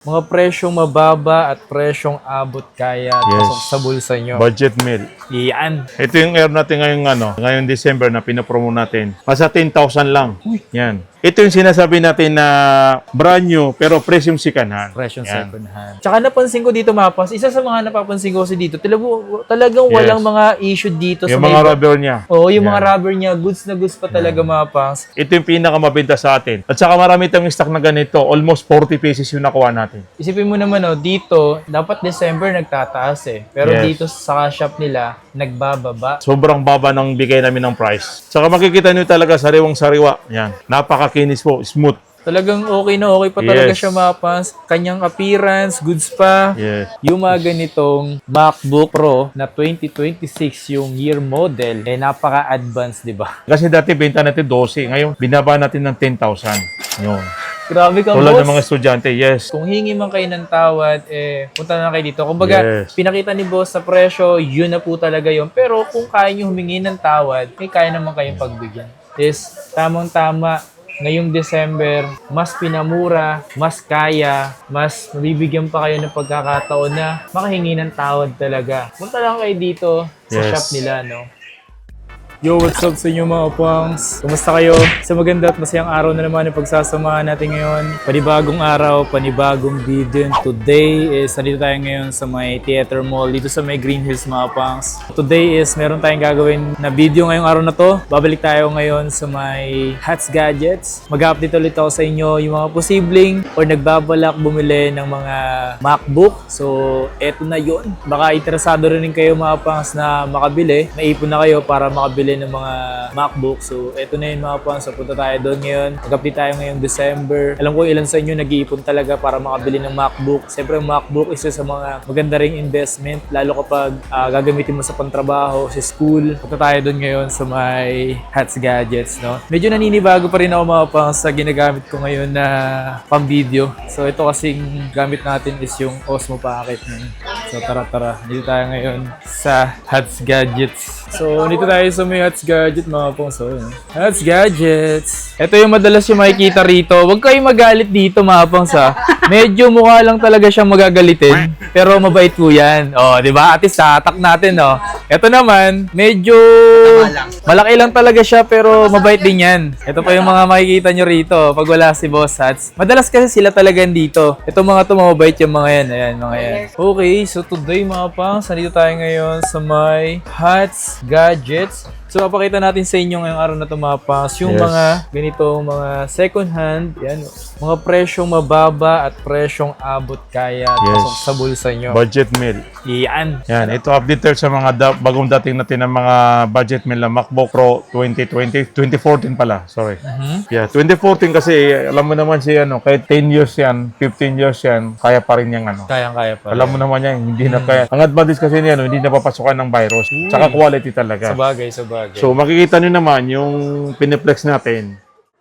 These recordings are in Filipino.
Mga presyong mababa at presyong abot kaya pasok sa bulsa nyo. Budget meal. Iyan. Ito yung air natin ngayong December na pinapromo natin. Nasa 10,000 lang. Yan. Ito yung sinasabi natin na brand new pero presyong second hand. Presyong Yan. second hand. Tsaka napansin ko dito, Mapas, isa sa mga napapansin ko kasi dito, talagang walang mga issue dito Yung sa mga rubber niya. Oo, yung mga rubber niya, goods na goods pa talaga, Mapas. Ito yung pinakamabenta sa atin. At saka marami tayong stock na ganito. Almost 40 pieces yung nakuha natin. Isipin mo naman, dito, dapat December nagtataas eh. Pero dito sa shop nila, nagbababa. Sobrang baba ng bigay namin ng price. Saka makikita nyo talaga sariwang-sariwa. Yan. Napakakinis po. Smooth. Talagang okay na okay pa talaga siya, Mapas. Kanyang appearance, goods pa. Yes. Yung mga ganitong MacBook Pro na 2026 yung year model, napaka-advanced, di ba? Kasi dati benta natin 12. Ngayon, binaba natin ng 10,000. Yun. Grabe ka, Tulad boss. ng mga estudyante, yes. Kung hingi man kayo ng tawad, punta na kayo dito. Kumbaga, pinakita ni boss sa presyo, yun na po talaga yun. Pero kung kaya nyo humingi ng tawad, kaya naman kayong pagbigyan. Is tamang-tama, ngayong December, mas pinamura, mas kaya, mas mabibigyan pa kayo ng pagkakataon na makahingi ng tawad talaga. Punta lang kayo dito sa shop nila, no? Yo, what's up sa inyo mga pangs? Kumusta kayo? Sa maganda at masayang araw na naman yung pagsasamahan natin ngayon. Panibagong araw, panibagong video. Today is, nandito tayo ngayon sa may Theater Mall, dito sa may Green Hills mga pangs. Today is, meron tayong gagawin na video ngayong araw na to. Babalik tayo ngayon sa may Hats Gadgets. Mag-update ulit ako sa inyo yung mga posibleng or nagbabalak bumili ng mga MacBook. So, eto na yun. Baka interesado rin kayo mga pangs na makabili. Naipon na kayo para makabili ng mga MacBook. So, eto na yun mga pangs. So, punta tayo doon ngayon. Mag-update tayo ngayong December. Alam ko ilan sa inyo nag-iipon talaga para makabili ng MacBook. Siyempre, yung MacBook isa sa mga maganda ring investment. Lalo kapag gagamitin mo sa pantrabaho, sa school. Punta tayo doon ngayon sa may Hats Gadgets, no? Medyo naninibago pa rin ako mga pangs sa ginagamit ko ngayon na pang-video. So, ito kasing gamit natin is yung Osmo Pocket. So, tara. Dito tayo ngayon sa Hats Gadgets. So, dito tayo sa may Hats Gadget mga pong. So, Hats Gadgets. Ito yung madalas yung makikita rito. Huwag kayong magalit dito mga pong sa. Medyo mukha lang talaga siyang magagalitin. Pero mabait po yan. O, di ba? At least tatak natin, no? Ito naman, medyo malaki lang talaga siya pero mabait din yan. Ito pa yung mga makikita nyo rito pag wala si Boss Hats. Madalas kasi sila talaga dito. Ito mga to, mabait yung mga yan. Ayan, mga yan. Okay, so today mga pangs, nandito tayo ngayon sa may Hats Gadgets. So, papakita natin sa inyo ngayong araw na ito mga pangs, yung mga ganitong mga second hand, yan, mga presyong mababa at presyong abot kaya pasok sa bulsa nyo. Budget meal. Iyan. Yan, ito updated sa mga bagong dating natin ng mga budget meal na MacBook Pro 2014 pala, sorry. Yeah, 2014 kasi alam mo naman si kahit 10 years yan, 15 years yan, kaya pa rin yung Kayang-kaya pa. Alam mo naman yan, hindi na kaya. Ang advantage kasi niyan, hindi napapasukan ng virus. Tsaka quality talaga. Sabagay. So makikita nyo naman yung piniplex natin.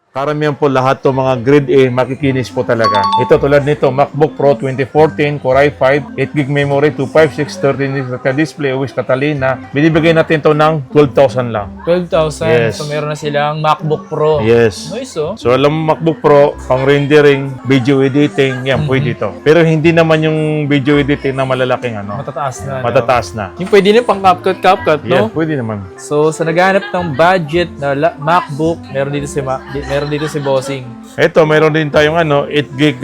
Karamihan po lahat to mga grade A, makikinis po talaga. Ito tulad nito, MacBook Pro 2014, Core i5, 8GB memory, 256, 13 inch display, with Catalina. Binibigay natin to ng 12,000 lang. 12,000. Yes. So, meron na silang MacBook Pro. Yes. Nice, oh. So alam mo MacBook Pro, pang rendering, video editing, yan pwede ito. Pero hindi naman yung video editing na malalaking Matataas na. matataas na. Yung pwede na pang CapCut, no? Yes, pwede naman. So, sa naghahanap ng budget na MacBook, meron dito si Bossing. Ito, meron din tayong 8GB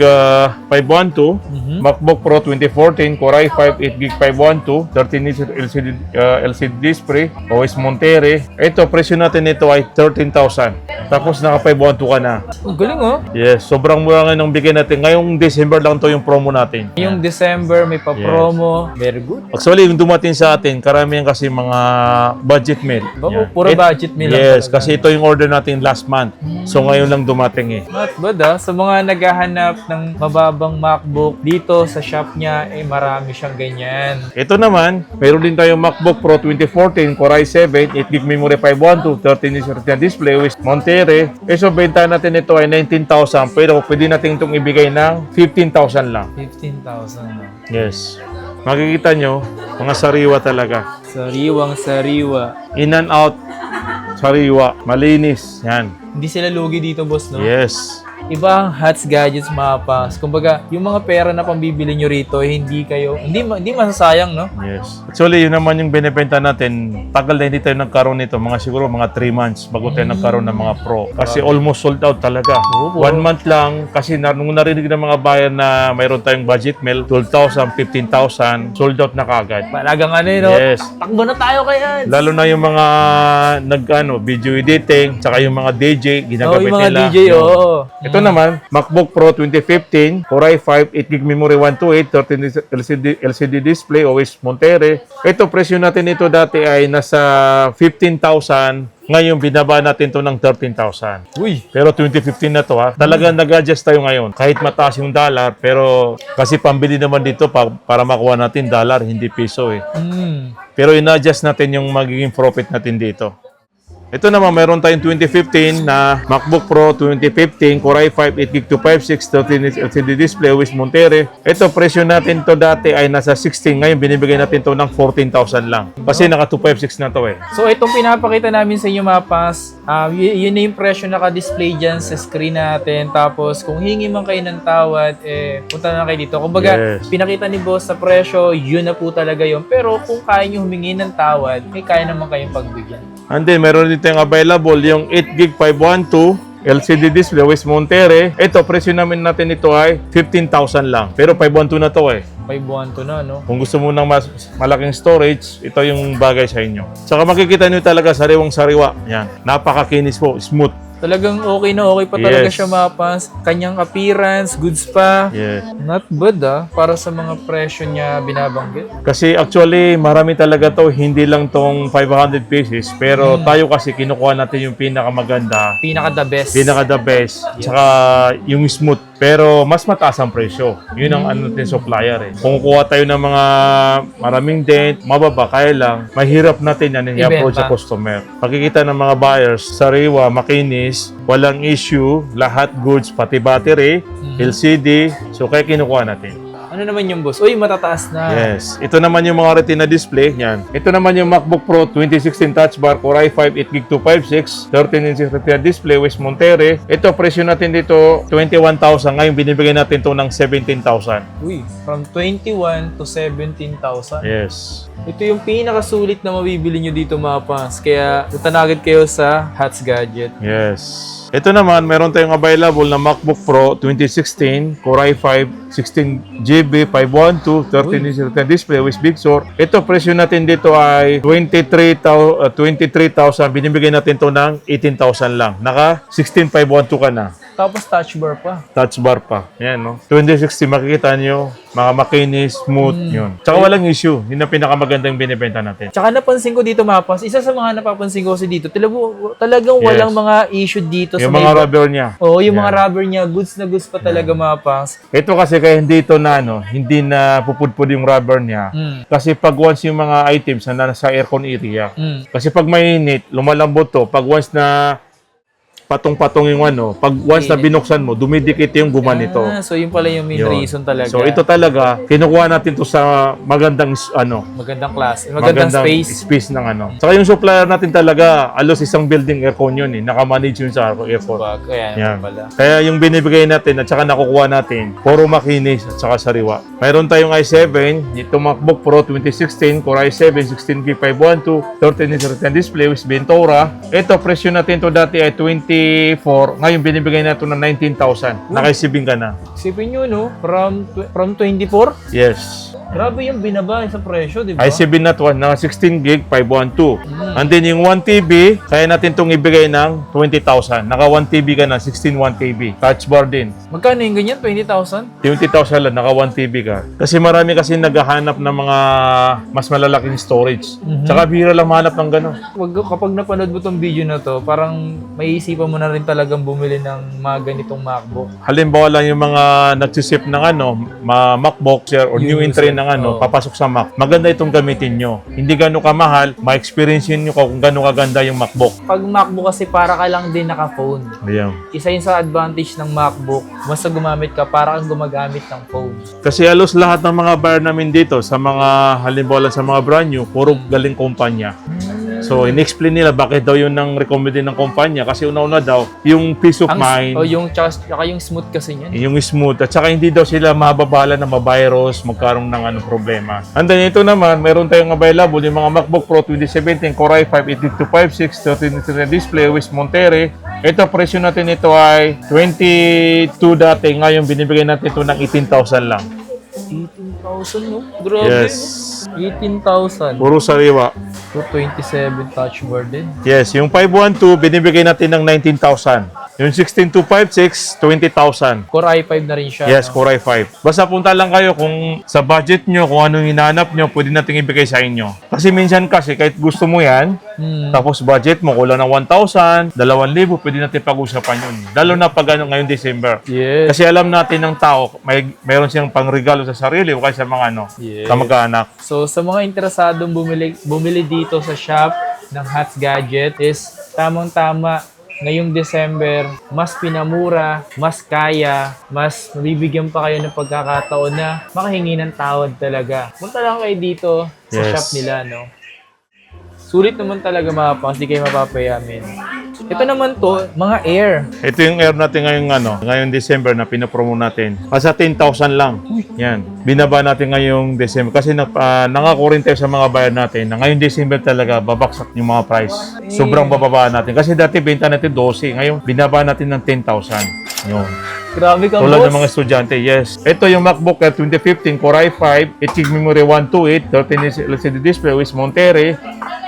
512, MacBook Pro 2014, Core i5, 8GB 512, 13-inch LCD display, OS Monterey. Ito, presyo natin nito ay 13,000. Tapos naka 512 ka na. Ang galing, oh. Yes, sobrang mura nga nung bigay natin. Ngayong December lang to yung promo natin. Yung December, may pa-promo. Very good. Actually, yung dumating sa atin, karamihan kasi mga budget meal. Bago, puro budget meal lang Yes, talaga. kasi ito yung order natin last month. So ngayon lang dumating eh. Not bad, sa mga naghahanap ng mababang MacBook, dito sa shop niya, marami siyang ganyan. Ito naman, meron din tayong MacBook Pro 2014, Core i7, 8GB memory 512, 13-inch Retina display with Monterey. So benta natin ito ay 19,000, pero pwede natin itong ibigay ng 15,000 lang. 15,000. Yes. Makikita nyo, mga sariwa talaga. Sariwang-sariwa. In and out, sariwa, malinis. Yan. Hindi sila lugi dito, boss, no? Yes. iba ang Hats Gadgets Mapas. Kumbaga, yung mga pera na pambibili nyo rito, hindi masasayang, no? Yes. Actually, yun naman yung binibenta natin. Tagal na hindi tayo nagkaroon nito. Siguro mga 3 months bago tayo nagkaroon ng mga Pro. Kasi almost sold out talaga. 1 month lang. Kasi nung narinig ng mga buyer na mayroon tayong budget meal, 12,000, 15,000, sold out na kagad. Talagang ano yun, no? Yes. Takbo na tayo kay Hats. Lalo na yung mga video editing, tsaka yung mga DJ, ginagamit yung mga nila. DJ, oo. Ito naman, MacBook Pro 2015, Core i5, 8GB memory 128, 13 LCD display, OS Monterey. Ito, presyo natin ito dati ay nasa 15,000. Ngayon, binaba natin to ng 13,000. Uy! Pero 2015 na to ha. Talagang nag-adjust tayo ngayon. Kahit mataas yung dollar, pero kasi pambili naman dito para makuha natin dollar, hindi piso eh. Pero ina-adjust natin yung magiging profit natin dito. Ito naman, meron tayong 2015 na MacBook Pro 2015, Core i5, 8GB 256, 13 LCD display, OS Monterey. Ito, presyo natin to dati ay nasa 16. Ngayon, binibigay natin to ng 14,000 lang. Kasi naka 256 na to eh. So, itong pinapakita namin sa inyo, Mapas, yun na yung presyo naka-display dyan sa screen natin. Tapos, kung hingi man kayo ng tawad, punta na kayo dito. Kumbaga, Yes. pinakita ni boss sa presyo, yun na po talaga yun. Pero kung kaya nyo humingi ng tawad, kaya naman kayong pagbigyan. And then, meron dito yung available, yung 8GB 512 LCD display, OS Monterey. Ito, presyo namin natin ito ay 15,000 lang. Pero 512 na to eh. 512 na, no? Kung gusto mo ng mas malaking storage, ito yung bagay sa inyo. Saka makikita nyo talaga sariwang-sariwa. Yan. Napakakinis po. Smooth. Talagang okay na okay pa talaga Yes. siya, Mapas. Kanyang appearance, goods pa. Yes. Not bad, para sa mga presyo niya binabanggit. Kasi actually, marami talaga to. Hindi lang tong 500 pieces. Pero tayo kasi kinukuha natin yung pinakamaganda. Pinaka the best. Pinaka the best. Tsaka yung smooth. Pero mas mataas ang presyo. Yun ang ano natin supplier eh. Kung kukuha tayo ng mga maraming dent, mababa, kaya lang, mahirap natin yan i-approach sa Ibenta. customer. Pagkikita ng mga buyers, sariwa, makinis, walang issue, lahat goods, pati battery, LCD. So kaya kinukuha natin. Ano naman yung boss? Uy, matataas na. Yes. Ito naman yung mga retina display. Yan. Ito naman yung MacBook Pro 2016 Touch Bar, Core i5, 8GB 256, 13-inch retina display, OS Monterey. Ito, presyo natin dito, 21,000. Ngayon, binibigay natin to ng 17,000. Uy, from 21 to 17,000. Yes. Ito yung pinakasulit na mabibili nyo dito, Mapas. Kaya, punta na agad kayo sa Hats Gadget. Yes. Ito naman, meron tayong available na MacBook Pro 2016, Core i5, 16GB, 512, 13-inch retina display with Big Sur. Ito, presyo natin dito ay 23,000. Binibigay natin to ng 18,000 lang. Naka 16,512 ka na. Tapos touch bar pa. Touch bar pa. Yan, no? 2060, makikita nyo, mga makinis, smooth, yun. Tsaka walang issue. Yun ang pinakamagandang binibenta natin. Tsaka napansin ko dito, Mapas, isa sa mga napapansin ko kasi dito, talagang walang mga issue dito Yung sa mga rubber niya. Oo, yung mga rubber niya, goods na goods pa talaga, Mapas. Ito kasi kaya hindi ito na, hindi na pupudpud yung rubber niya. Kasi pag once yung mga items na nasa aircon area, kasi pag mainit, lumalambot to. Pag once na patong-patong yung pag once na binuksan mo, dumidikit yung guma nito. So yun pala yung main Yun. reason talaga. So ito talaga, kinukuha natin to sa magandang Magandang class, magandang space. ng Saka yung supplier natin talaga, alos isang building aircon yun eh. Nakamanage yun sa aircon. Kaya Yan. pala. Kaya yung binibigay natin at saka nakukuha natin, puro makinis at saka sariwa. Mayroon tayong i7, itong MacBook Pro 2016, Core i7, 16GB 512, 13-inch retina display with Ventura. Ito, presyo natin to dati ay 24. Ngayon, binibigay natin ng 19,000. Nakaisibing ka na. Isipin nyo, no? From 24? Yes. Grabe yung binaba sa presyo, di ba? i7 na to, na 16GB 512. And then yung 1TB, kaya natin itong ibigay ng 20,000. Naka 1TB ka na, 16 1TB. Touch bar din. Magkano yung ganyan? 20,000? 20,000 lang, naka 1TB ka. Kasi marami kasi naghahanap ng mga mas malalaking storage. Tsaka bihira lang mahanap ng gano'n. Kapag napanood mo tong video na to, parang maiisipan mo na rin talagang bumili ng mga ganitong MacBook. Halimbawa lang yung mga nagsisip ng MacBook or new entry ng papasok sa Mac. Maganda itong gamitin nyo. Hindi gano'n kamahal, ma-experience nyo kung gano'n kaganda yung MacBook. Pag MacBook kasi para ka lang din naka-phone. Ayan. Isa yun sa advantage ng MacBook. Basta gumamit ka, para kang gumagamit ng phone. Kasi halos lahat ng mga buyer namin dito, sa mga halimbawa lang sa mga brand new, puro galing kumpanya. So, in-explain nila bakit daw yun ang recommended ng kumpanya. Kasi una-una daw, yung peace of mind, Tsaka yung smooth kasi niyan. yung smooth, at saka hindi daw sila mababala na mavirus, magkaroon ng problema. And then ito naman, meron tayong available yung mga MacBook Pro 2017 Core i5 8256 13-inch display with Monterey. Ito, presyo natin ito ay 22 dati. Ngayon, binibigay natin ito ng 18,000 lang. 18,000, no? Grabe, Yes. no? 18,000. Puro sariwa. 227 touch bar din. Yes, yung 512, binibigay natin ng 19,000. Yung 16256, 20,000. Core i5 na rin siya. Yes, no? Core i5. Basta punta lang kayo kung sa budget nyo, kung anong hinahanap nyo, pwede natin ibigay sa inyo. Kasi minsan kasi, kahit gusto mo yan, tapos budget mo, kulang ng 1,000, 2,000, pwede natin pag-usapan yun. Lalo na pag ngayong December. Yes. Kasi alam natin ng tao, mayroon siyang pangregalo sa sarili o kaya sa mga Yes. kamag-anak. So, sa mga interesadong bumili dito sa shop ng Hats Gadget is tamang-tama ngayong December, mas pinamura, mas kaya, mas mabibigyan pa kayo ng pagkakataon na makahingi ng tawad talaga. Punta lang kayo dito sa Yes. shop nila, no? Sulit naman talaga mga pangs, di kayo mapapayamin. Ito naman to, mga Air. Ito yung air natin ngayong December na pinapromo natin. Asa 10,000 lang. Yan. Binaba natin ngayong December. Kasi nangako rin tayo sa mga buyer natin na ngayong December talaga babaksak yung mga price. Sobrang bababa natin. Kasi dati benta natin 12. Ngayon, binaba natin ng 10,000. Yun. Grabe ka, Tulad boss. ng mga estudyante, yes. Ito yung MacBook Air 2015 Core i5, 8GB memory 128, 13-inch LCD display with Monterey.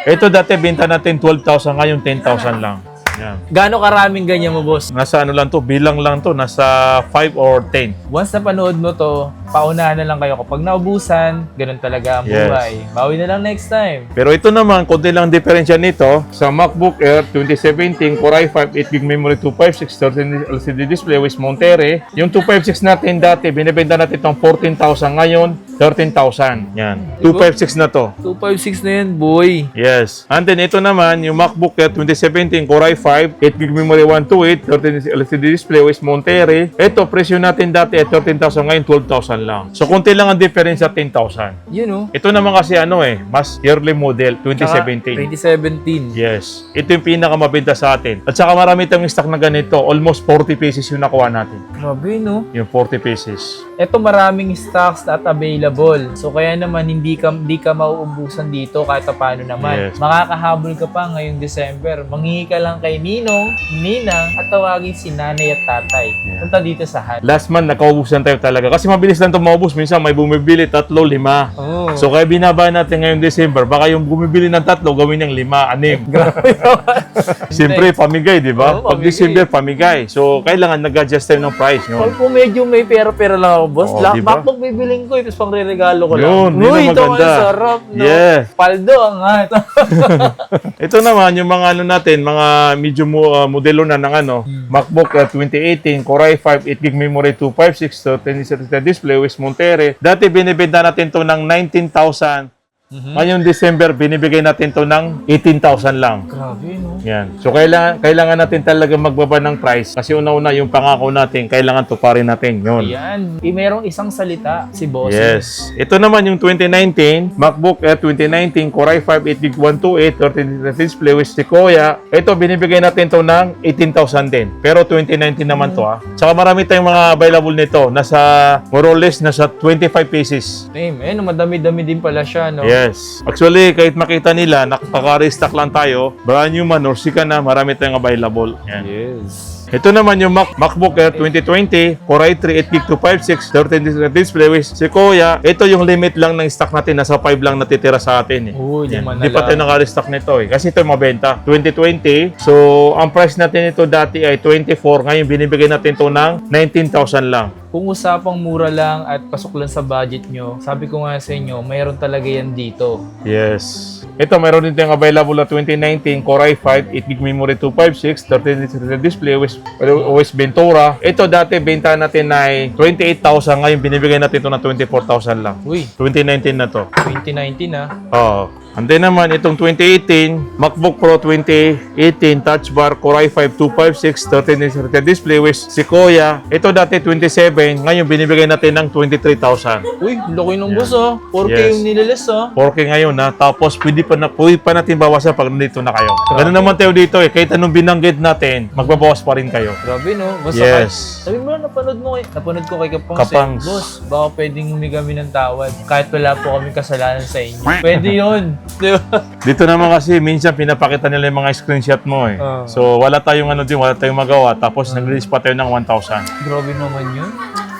Ito dati benta natin 12,000, ngayon 10,000 lang. Yan. Gaano karaming ganyan mo, boss? Nasa lang to, bilang lang to, nasa 5 or 10. Once na panood mo to, paunahan na lang kayo. Kapag naubusan, ganun talaga ang Yes. buhay. Bawi na lang next time. Pero ito naman, konti lang diferensya nito sa MacBook Air 2017 Core i5, 8GB memory 256, 13 LCD display with Monterey. Yung 256 natin dati, binibenta natin itong 14,000, ngayon 13,000. Yan. 256 na to. 256 na yan, boy. Yes. And then ito naman, yung MacBook Air 2017 Core i5, 8GB memory 128, 13 LCD display with Monterey. Ito, presyo natin dati ay 13,000, ngayon 12,000 lang. So, konti lang ang difference sa 10,000. Yun, oh. Ito naman kasi mas yearly model, 2017. 2017. Yes. Ito yung pinakamabenta sa atin. At saka marami tayong stock na ganito. Almost 40 pieces yung nakuha natin. Grabe, no? Yung 40 pieces. Ito maraming stocks at available. So, kaya naman hindi ka mauubusan dito kahit paano naman. Yes. Makakahabol ka pa ngayong December. Manghingi ka lang kay Ninong, Ninang, at tawagin si nanay at tatay. Yeah. Punta dito sa Hats. Last month, nakaubusan tayo talaga. Kasi mabilis lang ito maubos. Minsan may bumibili, 3, 5. Oh. So, kaya binaba natin ngayong December. Baka yung bumibili ng 3, gawin ng 5, 6. Grabe naman. Siyempre, pamigay, di ba? Oo, Pag pamigay. December, pamigay. So, kailangan nag-adjust tayo ng price. Pag Yun. po medyo may pera-pera lang ako, boss, Oo, di ba? MacBook bibiling ko, tapos pang re-regalo ko lang. Yun, yun ang ito maganda. ang sarap, no? Yeah. Paldo ang hat. Ito naman, yung mga natin, mga medyo modelo na ng MacBook 2018, Core i5, 8GB memory 256, 13-inch display with Monterey. Dati binibenta natin to ng 19,000. Ngayong December, binibigay natin to ng 18,000 lang. Grabe, no? Yan. So, kailangan natin talaga magbaba ng price. Kasi una-una, yung pangako natin, kailangan tuparin natin. Yun. Ayan. Merong isang salita, si boss. Yes. Ito naman yung 2019, MacBook Air 2019, Core i5, 8GB 128, 13-inch display with Sequoia. Ito, binibigay natin to ng 18,000 din. Pero 2019 naman to, ha. Saka marami tayong mga available nito. Nasa, more or less, nasa 25 pieces. Madami-dami din pala siya, no? Yes. Actually, kahit makita nila, nakaka-restock lang tayo, brand new man or sika na, marami tayong available. Yan. Yes. Ito naman yung MacBook Air 2020, Core i3, 8GB 256, 13-inch display with Sequoia. Ito yung limit lang ng stock natin, nasa 5 lang natitira sa atin. Oo, Yan. naman Hindi pa tayo naka-restock nito kasi ito yung mabenta. 2020, so ang price natin ito dati ay 24, ngayon binibigay natin ito ng 19,000 lang. Kung usapang mura lang at pasok lang sa budget nyo, sabi ko nga sa inyo, mayroon talaga yan dito. Yes. Ito, mayroon din tayong available na 2019 Core i5, 8GB memory 256, 13-inch display with OS Ventura. Ito dati benta natin ay 28,000, ngayon binibigay natin ito na 24,000 lang. Uy, 2019 na to. 2019 ah. Oo. And then naman, itong 2018, MacBook Pro 2018, Touch Bar, Core i5 256, 13-inch display with Sequoia. Ito dati 27, ngayon binibigay natin ng 23,000. Uy, laki ng boss, 4K Yes. yung nilalas, 4K ngayon na, tapos pwede pa natin bawasan pag nandito na kayo. Ganun naman tayo dito kahit anong binanggit natin, magbabawas pa rin kayo. Grabe, no? Basta Yes. sabi mo, napanood ko kay Kapangs. Kapangs. Boss, baka pwedeng humingi kami ng tawad. Kahit wala po kami kasalanan sa inyo. Pwede yun. Di ba? Dito naman kasi minsan pinapakita nila yung mga screenshot mo eh. So wala tayong wala tayong magawa tapos nag-release pa tayo ng 1,000. Grabe naman yun.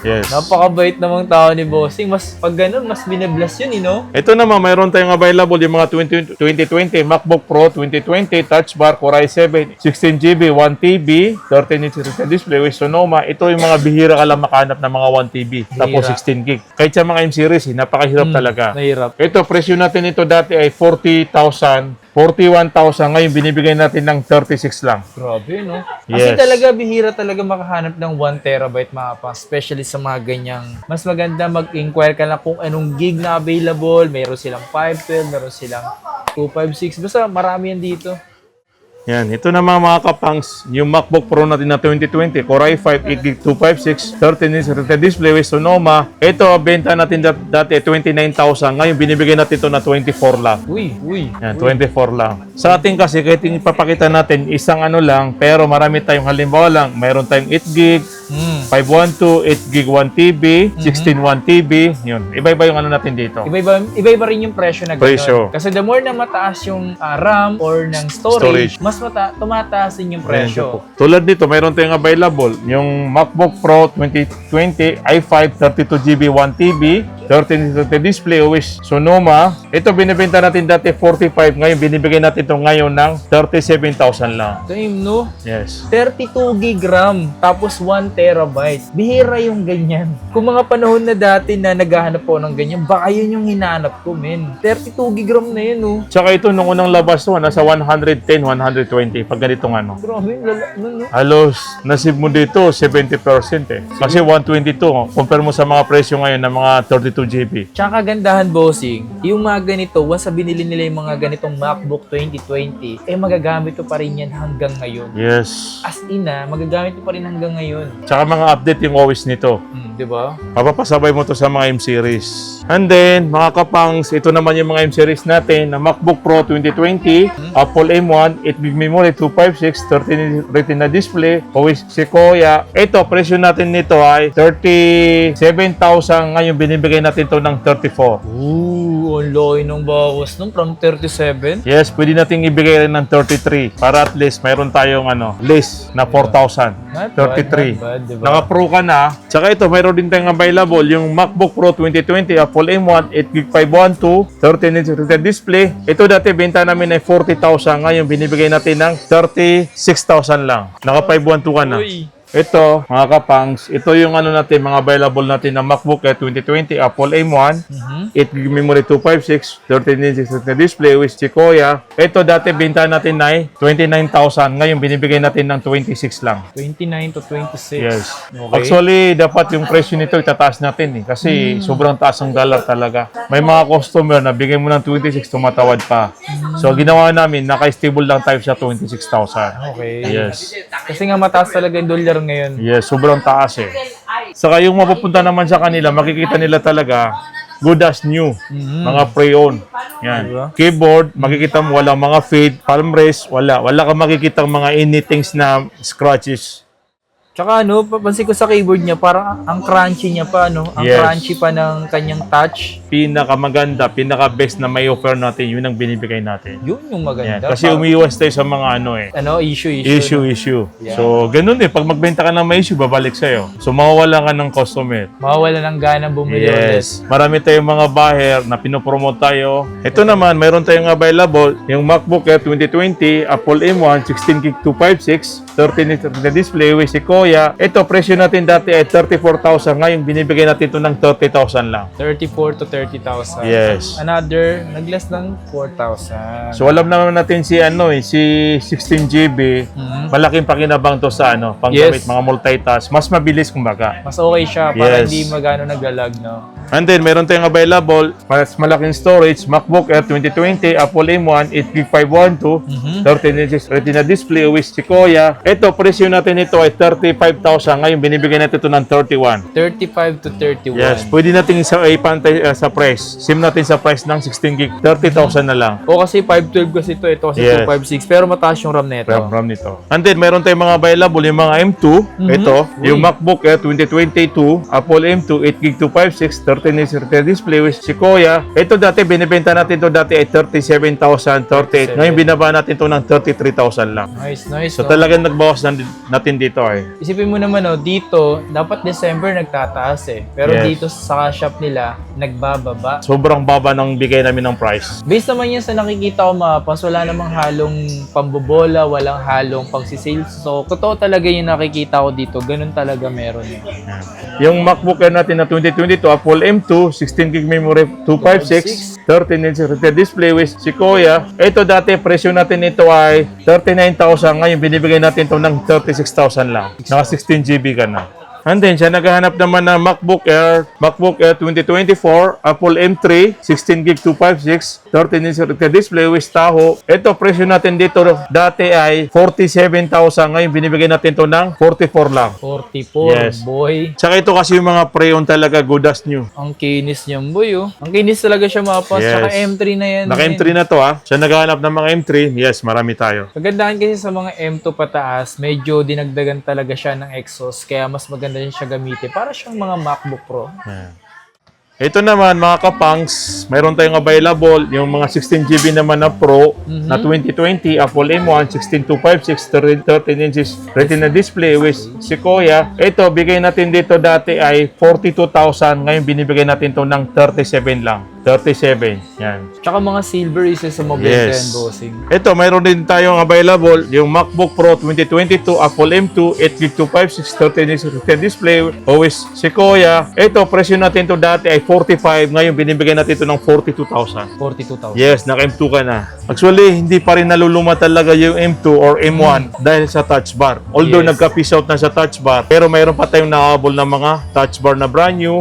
Yes. Napakabait namang tao ni Bossing. Mas pag ganun, mas binabless yun, Ito naman, mayroon tayong available yung mga 2020 MacBook Pro 2020 Touch Bar Core i7 16GB 1TB 13-inch display with Sonoma. Ito yung mga bihira ka lang makahanap ng mga 1TB tapos 16GB. Kahit sa mga M series, napakahirap talaga. Nahirap. Ito, presyo natin ito dati ay 40,000, 41,000. Ngayon, binibigay natin ng 36 lang. Grabe, no? Kasi Yes. talaga, bihira talaga makahanap ng 1 terabyte mga pa, especially sa mga ganyang. Mas maganda mag-inquire ka lang kung anong gig na available. Meron silang 512, meron silang 256. Basta marami yan dito. Yan, ito na mga kapangs, yung MacBook Pro natin na 2020, Core i5, 8GB 256, 13-inch display with Sonoma. Ito, benta natin dati 29,000. Ngayon, binibigay natin ito na 24 lang. Uy. Yan, 24 lang. Sa atin kasi, kahit ipapakita natin, isang lang, pero marami tayong halimbawa lang, mayroon tayong 8GB, 512, 8GB 1TB, 16 1TB, yun. Iba-iba yung natin dito. Iba-iba rin yung presyo na gano'n. Presyo. Kasi the more na mataas yung RAM or ng storage. mas tumataas din yung presyo. Tulad nito, mayroon tayong available. Yung MacBook Pro 2020 i5 32GB 1TB 13-inch display with Sonoma. Ito binibenta natin dati 45, ngayon binibigay natin ito ngayon ng 37,000 lang. Same, no? Yes. 32 gig RAM, tapos 1 terabyte. Bihira yung ganyan. Kung mga panahon na dati na naghahanap po ng ganyan, baka yun yung hinahanap ko, men. 32 gig RAM na yun, no? Tsaka ito, nung unang labas to, nasa 110, 120, pag ganitong Grabe, no? Halos, nasib mo dito, 70% eh. Kasi 122, compare mo sa mga presyo ngayon ng mga 32GB. Tsaka kagandahan, bossing, yung mga ganito, once na binili nila yung mga ganitong MacBook 2020, magagamit ko pa rin yan hanggang ngayon. Yes. As in magagamit ko pa rin hanggang ngayon. Tsaka mga update yung OS nito. Di ba? Papapasabay mo to sa mga M-Series. And then, mga kapangs, ito naman yung mga M-Series natin na MacBook Pro 2020, Apple M1, 8GB memory, 256, 13 Retina display, OS Sequoia. Ito, presyo natin nito ay 37,000. Ngayon, binibigay natin to ng 34. Ooh, ang laki ng bawas nung from 37. Yes, pwede nating ibigay rin ng 33 para at least mayroon tayong list na 4,000. Not 33. bad, diba? Naka-pro ka na. Tsaka ito, mayroon din tayong available yung MacBook Pro 2020, Apple M1, 8GB 512, 13-inch display. Ito dati, benta namin ay 40,000. Ngayon, binibigay natin ng 36,000 lang. Naka-512 ka na. Uy. Ito, mga kapangs, ito yung natin, mga available natin na MacBook 2020, Apple M1, 8GB memory 256, 13-inch display with Sequoia. Ito dati, benta natin ay 29,000. Ngayon, binibigay natin ng 26 lang. 29 to 26. Yes. Okay. Actually, dapat yung presyo nito itataas natin kasi sobrang taas ng dollar talaga. May mga customer na bigay mo ng 26, tumatawad pa. So, ginawa namin, naka-stable lang tayo sa 26,000. Okay. Yes. Kasi nga mataas talaga yung dollar ngayon. Yes, sobrang taas eh. Saka yung mapupunta naman sa kanila, makikita nila talaga good as new. Mga pre-owned. Yan. Diba? Keyboard, makikita mo walang mga fade, palm rest, wala. Wala kang makikita mga anythings na scratches. Tsaka papansin ko sa keyboard niya, parang ang crunchy niya pa, Ang Yes. crunchy pa ng kanyang touch. Pinakamaganda, pinaka-best na may offer natin, yun ang binibigay natin. Yun yung Yan. maganda. Kasi umiwas tayo sa mga issue. issue. Yeah. So, ganun eh. Pag magbenta ka ng may issue, babalik sa'yo. So, mawawala ka ng customer. Mawawala ng gana bumili ulit. Yes. Marami tayong mga buyer na pinopromote tayo. Ito naman, mayroon tayong available. Yung MacBook Air 2020, Apple M1, 16GB 256, 13-inch display with Sequoia. Ito, presyo natin dati ay 34,000. Ngayon, binibigay natin ito ng 30,000 lang. 34 to 30,000. Yes. Another, nag-less ng 4,000. So, alam naman natin si 16GB. Malaking pakinabang to sa panggamit, Yes. mga multitask. Mas mabilis kumbaga. Mas okay siya para Yes. hindi magano naglalag, And then, meron tayong available, mas malaking storage, MacBook Air 2020, Apple M1, 8GB 512, 13 inches Retina display with Sequoia. Ito, presyo natin ito ay 35,000. Ngayon, binibigyan natin ito ng 31. 35 to 31. Yes, pwede natin ipantay sa price. Sim natin sa price ng 16 gig, 30,000 na lang. O kasi 512 kasi ito kasi Yes. 256. Pero mataas yung RAM nito. RAM nito. And then, meron tayong mga available, yung mga M2. Ito, yung MacBook Air 2022, Apple M2, 8GB 256, 13 inch Retina display with Sequoia. Ito dati, binibenta natin ito dati ay 37,000, 38. Ngayon, binaba natin ito ng 33,000 lang. Nice, nice. So, no? talagang nagbawas natin dito eh. Isipin mo naman, dito, dapat December nagtataas eh. Pero Yes. dito sa shop nila, nagbababa. Sobrang baba ng bigay namin ng price. Based naman yan sa nakikita ko mga pas, wala namang halong pambobola, walang halong pagsisales. So, totoo talaga yung nakikita ko dito. Ganun talaga meron eh. Yan. Yung MacBook Air natin na 2022, Apple M2, 16 gig memory, 256, 13 inch Retina display with Sequoia. Ito dati, presyo natin ito ay 39,000. Ngayon, binibigay natin ito ng 36,000 lang. Naka 16 GB ka na. And then, siya naghahanap naman ng MacBook Air 2024, Apple M3, 16 gig 256, 13 inch Retina display with Tahoe. Ito, presyo natin dito dati ay 47,000. Ngayon, binibigay natin ito ng 44 lang. 44, Yes. boy. Tsaka ito kasi yung mga pre-on talaga, good as new. Ang kinis niyan, boy, oh. Ang kinis talaga siya mga pas. Yes. Saka M3 na yan. Naka M3 na to ha. Siya naghahanap ng mga M3. Yes, marami tayo. Kagandahan kasi sa mga M2 pataas, medyo dinagdagan talaga siya ng exhaust. Kaya mas maganda din siya gamitin. Para siyang mga MacBook Pro. Yan. Ito naman mga kapangs, mayroon tayong available yung mga 16GB naman na Pro na 2020 Apple M1 16256 13 inches Retina display with Sequoia. Ito bigay natin dito dati ay 42,000, ngayon binibigay natin to ng 37 lang. 37. Yan. Tsaka mga silver is sa mobile Yes. bossing. Ito, mayroon din tayong available yung MacBook Pro 2022 Apple M2 8GB 256 13 inch Retina display OS Sequoia. Ito, presyo natin to dati ay 45. Ngayon, binibigay natin ito ng 42,000. 42,000. Yes, naka M2 ka na. Actually, hindi pa rin naluluma talaga yung M2 or M1 dahil sa touch bar. Although Yes. nagka-piece out na sa touch bar, pero mayroon pa tayong nakahabol na mga touch bar na brand new,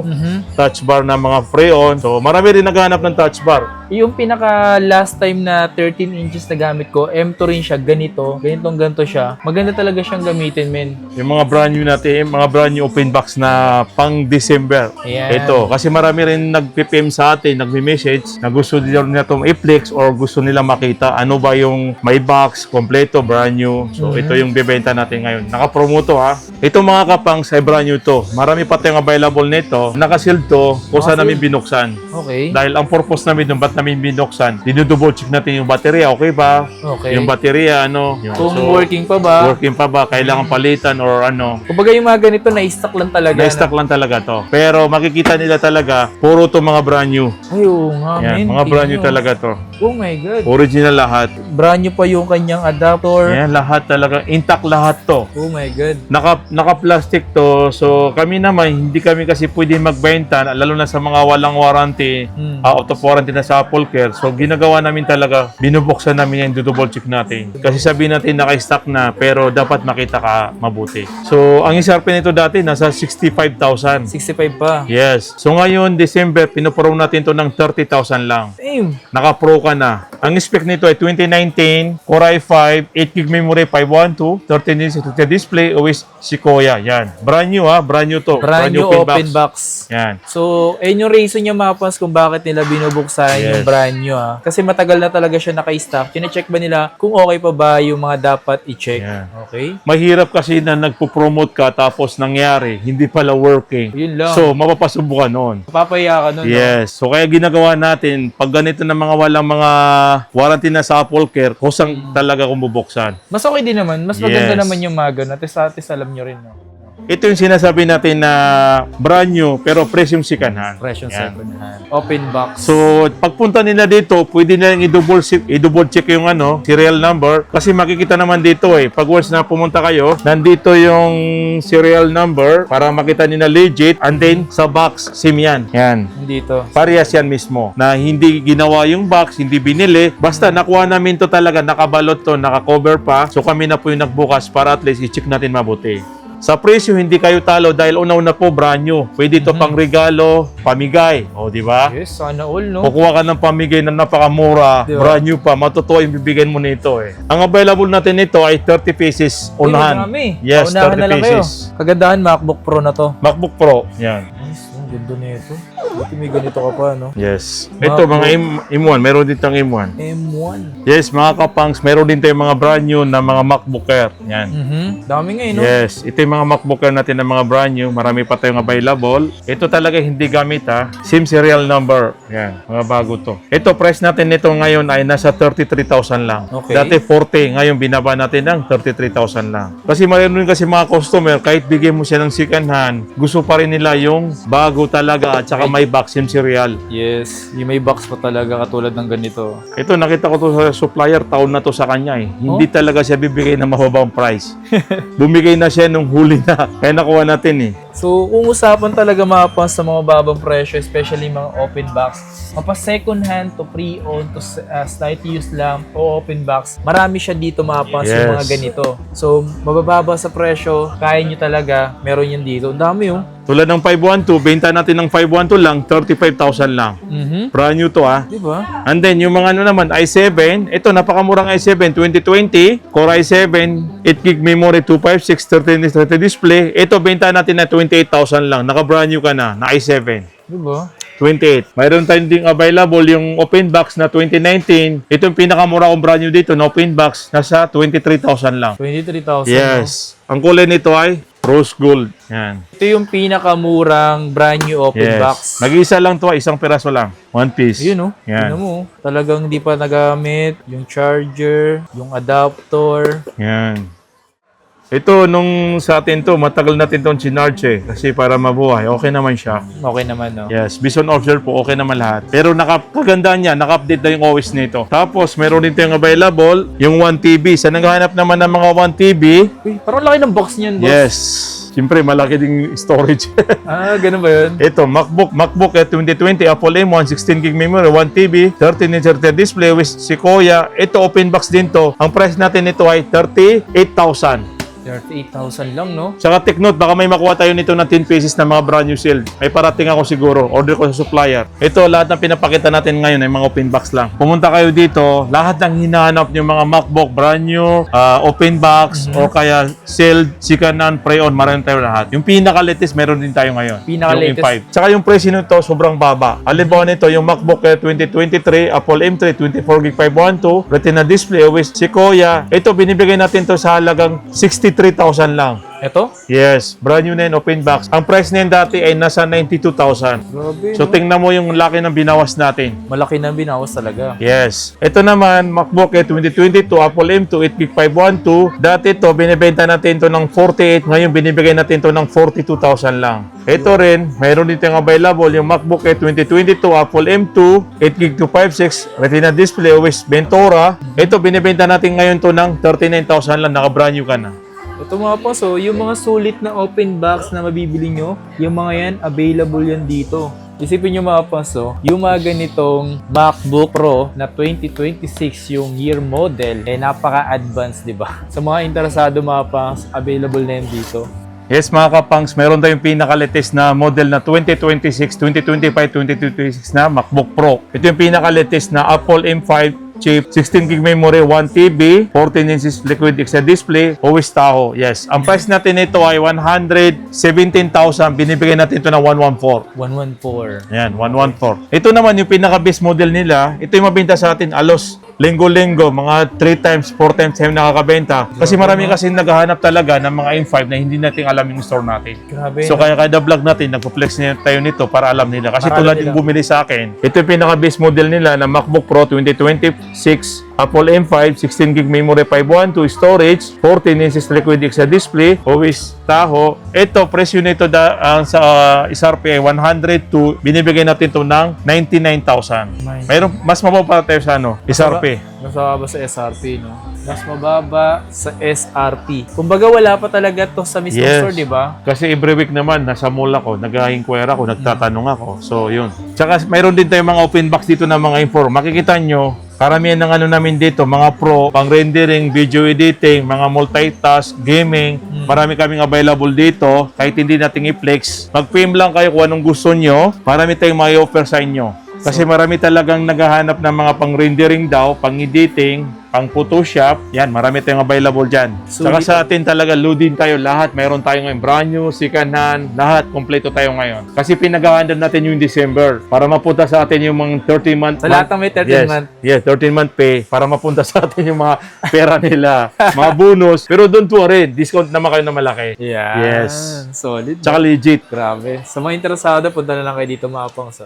touch bar na mga pre-on. So, marami rin naghahanap ng touch bar. Yung pinaka last time na 13 inches na gamit ko, M2 rin siya, ganito ganito siya. Maganda talaga siyang gamitin, men. Yung mga brand new natin, mga brand new open box na pang December. Ayan. Ito, kasi marami rin nag-PM sa atin, nagme-message na gusto nila itong i-flex or gusto nila makita ano ba yung may box, kompleto, brand new. So, ito yung bibenta natin ngayon. Naka-promo to ha. Ito mga kapang, sa brand new to. Marami pa tayong available nito. Naka-sealed to, kung saan namin binuksan. Okay. Dahil ang purpose namin nung ba't namin binuksan, dinudouble check natin yung baterya, okay ba? Okay. Yung baterya, ano? Kung So, working pa ba? working pa ba? Kailangan palitan or ano? Kumbaga yung mga ganito, na-stock lang talaga. Na-stock lang talaga to. Pero makikita nila talaga, puro to mga brand new. Ay, oo nga, Yan, men. mga brand new Tingnan nyo. talaga to. Oh my God. Original lahat. Brand new pa yung kanyang adapter. Yan, lahat talaga. Intact lahat to. Oh my God. Naka-plastic to. So, kami naman, hindi kami kasi pwede magbenta, lalo na sa mga walang warranty, out of warranty na sa Apple Care. So, ginagawa namin talaga, binubuksan namin yan, double check natin. Kasi sabihin natin naka-stock na, pero dapat makita ka mabuti. So, ang isarpin nito dati, nasa 65,000. 65 pa. Yes. So, ngayon, December, pinupro natin to ng 30,000 lang. Damn. Naka-pro ka na. Ang spec nito ay 2019, Core i5, 8GB memory, 512, 13 inch display, OS Sequoia. Yan. Brand new ha, brand new to. Brand new open box. Yan. So, ayun yung reason niya mapas kung bakit nila binubuksan Yes. yung brand new ha. Kasi matagal na talaga siya naka-stock. Chine-check ba nila kung okay pa ba yung mga dapat i-check? Yeah. Okay? Mahirap kasi na nagpo-promote ka tapos nangyari, hindi pala working. Yun lang. So, mapapasubukan noon. Papaya ka nun. No? Yes. So, kaya ginagawa natin, pag ganito na mga walang mga warranty na sa Apple Care, kusang talaga kung bubuksan. Mas okay din naman. Mas maganda Yes. naman yung mga ganun. At alam nyo rin. No? Ito yung sinasabi natin na brand new, pero presyong second hand. Presyo Yan. second hand. Open box. So, pagpunta nila dito, pwede nilang i-double check yung serial number. Kasi makikita naman dito pag once na pumunta kayo, nandito yung serial number para makita nila legit. And then, sa box, SIM yan. Yan. dito. Parehas yan mismo. Na hindi ginawa yung box, hindi binili. Basta nakuha namin to talaga, nakabalot to, nakakover pa. So, kami na po yung nagbukas para at least i-check natin mabuti. Sa presyo, hindi kayo talo dahil una-una po, brand new. Pwede ito pang regalo, pamigay. O, di ba? Yes, sana all, no? Kukuha ka ng pamigay na napakamura, Di ba? brand new pa, matutuwa yung bibigyan mo nito eh. Ang available natin nito ay 30 pieces Uy, unahan. madami. Yes, Paunahan 30 na lang kayo. pieces. Kagandahan, MacBook Pro na to. MacBook Pro, yan. Nice, ang ganda nito. Buti may ganito ka pa, no? Yes. Ito, mga M1, meron din tayong M1. M1. Yes, mga kapangs, meron din tayong mga brand new na mga MacBook Air. Yan. Dami ngayon, no? Yes, ito yung mga MacBook Air natin na mga brand new. Marami pa tayong available. Ito talaga hindi gamit ha. SIM serial number. Yan, mga bago to. Ito, price natin nito ngayon ay nasa 33,000 lang. Okay. Dati 40, ngayon binaba natin ng 33,000 lang. Kasi mayroon kasi mga customer, kahit bigyan mo siya ng second hand, gusto pa rin nila yung bago talaga at saka may box SIM serial. Yes, yung may box pa talaga katulad ng ganito. Ito, nakita ko to sa supplier, taon na to sa kanya eh. Hindi talaga siya bibigay ng mababang price. Bumigay na siya nung huli na. Kaya nakuha natin eh. So, kung usapan talaga mapas sa mga babang presyo, especially mga open box, mapa second hand to pre-owned to slightly used lang o open box, marami siya dito mapas yung mga Yes. ganito. So, mabababa sa presyo, kaya nyo talaga, meron yan dito. Ang dami oh. Tulad ng 512, benta natin ng 512 lang, 35,000 lang. Brand new to ah. Di ba? And then, yung mga ano naman, i7, ito, napakamurang i7, 2020, Core i7, 8GB memory, 256, 13 display. Ito, benta natin na 28,000 lang. Naka-brand new ka na i7. Di ba? 28. Mayroon tayong ding available yung open box na 2019. Ito yung pinakamura kong brand new dito na open box. Nasa 23,000 lang. 23,000. Yes. Ang kulay nito ay rose gold. Yan. No? Ito yung pinakamurang brand new open Yes. box. Mag-isa lang to, isang piraso lang. One piece. Yun oh. Yan. Tingnan mo. Oh. Talagang hindi pa nagamit. Yung charger, yung adapter. Yan. Ito, nung sa atin to, matagal natin itong chinarge eh. Kasi para mabuhay, okay naman siya. Okay naman, no? Yes, Bison Officer po, okay naman lahat. Pero kagandaan niya, naka-update na yung OS nito. Tapos, meron din tayong available, yung 1TB. Sa naghahanap naman ng mga 1TB, Uy, parang laki ng box niyan, boss. yes. Siyempre, malaki ding storage. Ah, ganun ba yun? Ito, MacBook 2020, Apple M1, 16GB memory, 1TB, 13-inch display with Sequoia. Ito, open box din to. Ang price natin nito ay 38,000. 38,000 lang, no? Saka take note, baka may makuha tayo nito ng 10 pieces na mga brand new sealed. May parating ako siguro. Order ko sa supplier. Ito, lahat ng pinapakita natin ngayon ay mga open box lang. Pumunta kayo dito, lahat ng hinahanap nyo mga MacBook, brand new, open box, o kaya sealed, second hand, pre-owned, maraming tayo lahat. Yung pinaka-latest, meron din tayo ngayon. Pinaka-latest. Yung M5. Saka yung presyo nito, sobrang baba. Halimbawa nito, yung MacBook Air 2023, Apple M3, 24GB 512, Retina display with Sequoia. Ito, binibigay natin to sa halagang 63,000 lang. Ito? Yes, brand new na yun, open box. Ang price niyan dati ay nasa 92,000. Grabe, So no? tingnan mo yung laki ng binawas natin. Malaki na binawas talaga. Yes. Ito naman, MacBook Air 2022, Apple M2, 8GB 512. Dati to binibenta natin to ng 48. Ngayon, binibigay natin to ng 42,000 lang. Ito rin, mayroon dito yung available, yung MacBook Air 2022, Apple M2, 8GB 256, Retina display with Ventura. Ito, binibenta natin ngayon to ng 39,000 lang. Naka-brand new ka na. Ito mga po, so yung mga sulit na open box na mabibili nyo, yung mga yan, available yan dito. Isipin nyo mga paso, yung mga ganitong MacBook Pro na 2026 yung year model, eh napaka-advanced, di ba? Sa mga interesado mga pas, available na yan dito. Yes mga kapangs, meron tayong pinaka-latest na model na 2026, 2025, 2026 na MacBook Pro. Ito yung pinaka-latest na Apple M5 chip, 16GB memory, 1TB, 14 inches liquid XL display, OS Tahoe. Yes. Ang price natin nito ay 117,000. Binibigay natin ito ng 114. 114. Yan, 114. Ito naman yung pinaka-best model nila. Ito yung mabenta sa atin alos linggo-linggo, mga 3 times, 4 times tayo nakakabenta. Kasi marami kasi naghahanap talaga ng mga M5 na hindi natin alam yung store natin. Grabe. So kaya kada vlog natin, nagpo-flex tayo nito para alam nila. Kasi Para tulad alam yung bumili sa akin, ito yung pinaka-best model nila na MacBook Pro 2026, Apple M5, 16GB memory, 512 storage, 14 inches liquid XL display, OS Tahoe. Ito, presyo nito sa SRP ay 102. Binibigay natin ito ng 99,000. Mayroon, mas mababa tayo sa SRP. Mas mababa sa SRP, no? Mas mababa sa SRP. Kumbaga wala pa talaga to sa mismo store, di ba? Kasi every week naman, nasa mall ako, nag-inquire ako, nagtatanong ako. So, yun. Tsaka mayroon din tayong mga open box dito na mga info. Makikita nyo, Karamihan ng ano namin dito, mga pro, pang rendering, video editing, mga multitask, gaming, marami kaming available dito. Kahit hindi natin i-flex, mag-PM lang kayo kung anong gusto nyo. Marami tayong may offer sa inyo. Kasi marami talagang naghahanap ng mga pang-rendering daw, pang-editing, pang-Photoshop. Yan, marami tayong available dyan. Saka sa atin talaga, loading tayo lahat. Mayroon tayo ngayon brand new, second hand, lahat. Kompleto tayo ngayon. Kasi pinag-handle natin yung December para mapunta sa atin yung mga 13-month. Sa lahat ng may 13-month. Yes, 13-month pay para mapunta sa atin yung mga pera nila, mga bonus. Pero don't worry, discount naman kayo na malaki. Yan. Yes. Solid. Tsaka legit. Grabe. Sa mga interesado, punta na lang kayo dito mga pangs.